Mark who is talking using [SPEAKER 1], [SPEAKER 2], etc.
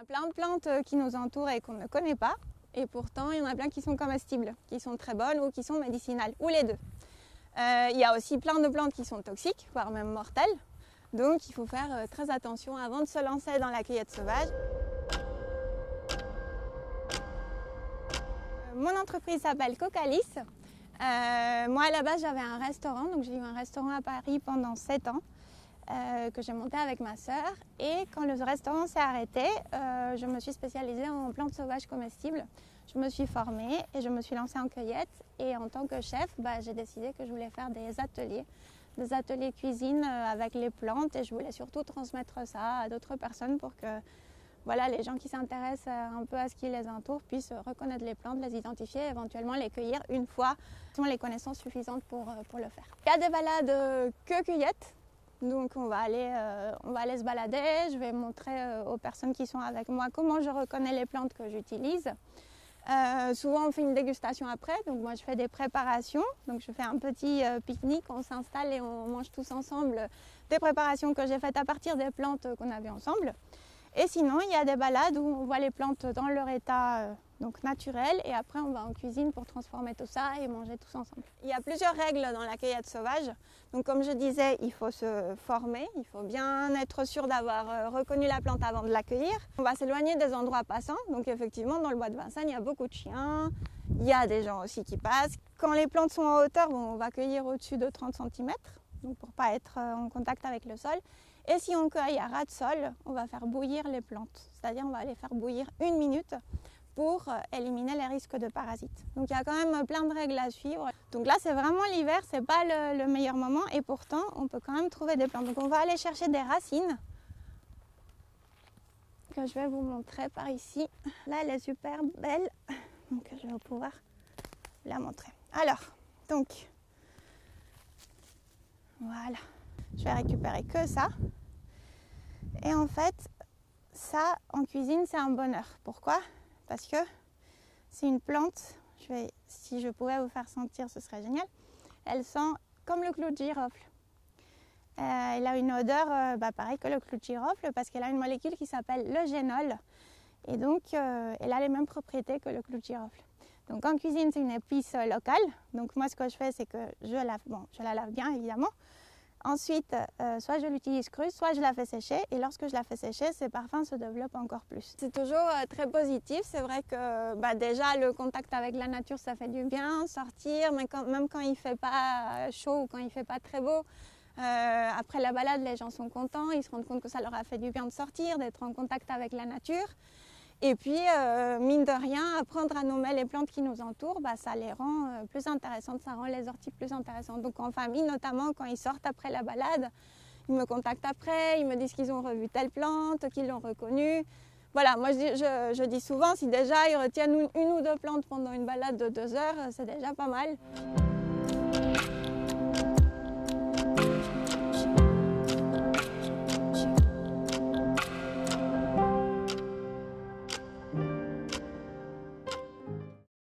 [SPEAKER 1] a plein de plantes qui nous entourent et qu'on ne connaît pas. Et pourtant, il y en a plein qui sont comestibles, qui sont très bonnes ou qui sont médicinales, ou les deux. Il y a aussi plein de plantes qui sont toxiques, voire même mortelles. Donc il faut faire très attention avant de se lancer dans la cueillette sauvage. Mon entreprise s'appelle Cocalis. Moi à la base j'avais un restaurant, donc j'ai eu un restaurant à Paris pendant 7 ans que j'ai monté avec ma sœur. Et quand le restaurant s'est arrêté, je me suis spécialisée en plantes sauvages comestibles. Je me suis formée et je me suis lancée en cueillette. Et en tant que chef, j'ai décidé que je voulais faire des ateliers cuisine avec les plantes. Et je voulais surtout transmettre ça à d'autres personnes pour que voilà, les gens qui s'intéressent un peu à ce qui les entoure puissent reconnaître les plantes, les identifier et éventuellement les cueillir une fois qu'ils ont les connaissances suffisantes pour le faire. Il y a des balades que cueillette. Donc on va aller se balader, je vais montrer aux personnes qui sont avec moi comment je reconnais les plantes que j'utilise. Souvent on fait une dégustation après, donc moi je fais des préparations, donc je fais un petit pique-nique, on s'installe et on mange tous ensemble des préparations que j'ai faites à partir des plantes qu'on a vues ensemble. Et sinon il y a des balades où on voit les plantes dans leur état donc naturel et après on va en cuisine pour transformer tout ça et manger tous ensemble. Il y a plusieurs règles dans la cueillette sauvage. Donc comme je disais, il faut se former, il faut bien être sûr d'avoir reconnu la plante avant de l'accueillir. On va s'éloigner des endroits passants, donc effectivement dans le bois de Vincennes il y a beaucoup de chiens, il y a des gens aussi qui passent. Quand les plantes sont en hauteur, on va cueillir au-dessus de 30 cm, donc pour ne pas être en contact avec le sol. Et si on cueille à ras de sol, on va faire bouillir les plantes, c'est-à-dire on va les faire bouillir 1 minute pour éliminer les risques de parasites. Donc il y a quand même plein de règles à suivre. Donc là c'est vraiment l'hiver, c'est pas le meilleur moment et pourtant on peut quand même trouver des plantes. Donc on va aller chercher des racines que je vais vous montrer par ici. Là elle est super belle, donc je vais pouvoir la montrer. Alors, donc voilà, je vais récupérer que ça. Et en fait, ça en cuisine c'est un bonheur. Pourquoi ? Parce que c'est une plante, si je pouvais vous faire sentir, ce serait génial. Elle sent comme le clou de girofle. Elle a une odeur pareil que le clou de girofle parce qu'elle a une molécule qui s'appelle le génol. Et donc, elle a les mêmes propriétés que le clou de girofle. Donc en cuisine, c'est une épice locale. Donc moi, ce que je fais, c'est que je la lave bien, évidemment. Ensuite, soit je l'utilise crue, soit je la fais sécher. Et lorsque je la fais sécher, ses parfums se développent encore plus. C'est toujours très positif. C'est vrai que déjà, le contact avec la nature, ça fait du bien. Sortir, mais même quand il ne fait pas chaud ou quand il ne fait pas très beau, après la balade, les gens sont contents. Ils se rendent compte que ça leur a fait du bien de sortir, d'être en contact avec la nature. Et puis, mine de rien, apprendre à nommer les plantes qui nous entourent, ça les rend plus intéressantes, ça rend les orties plus intéressantes. Donc en famille, notamment, quand ils sortent après la balade, ils me contactent après, ils me disent qu'ils ont revu telle plante, qu'ils l'ont reconnue. Voilà, moi je dis souvent, si déjà ils retiennent une ou deux plantes pendant une balade de 2 heures, c'est déjà pas mal.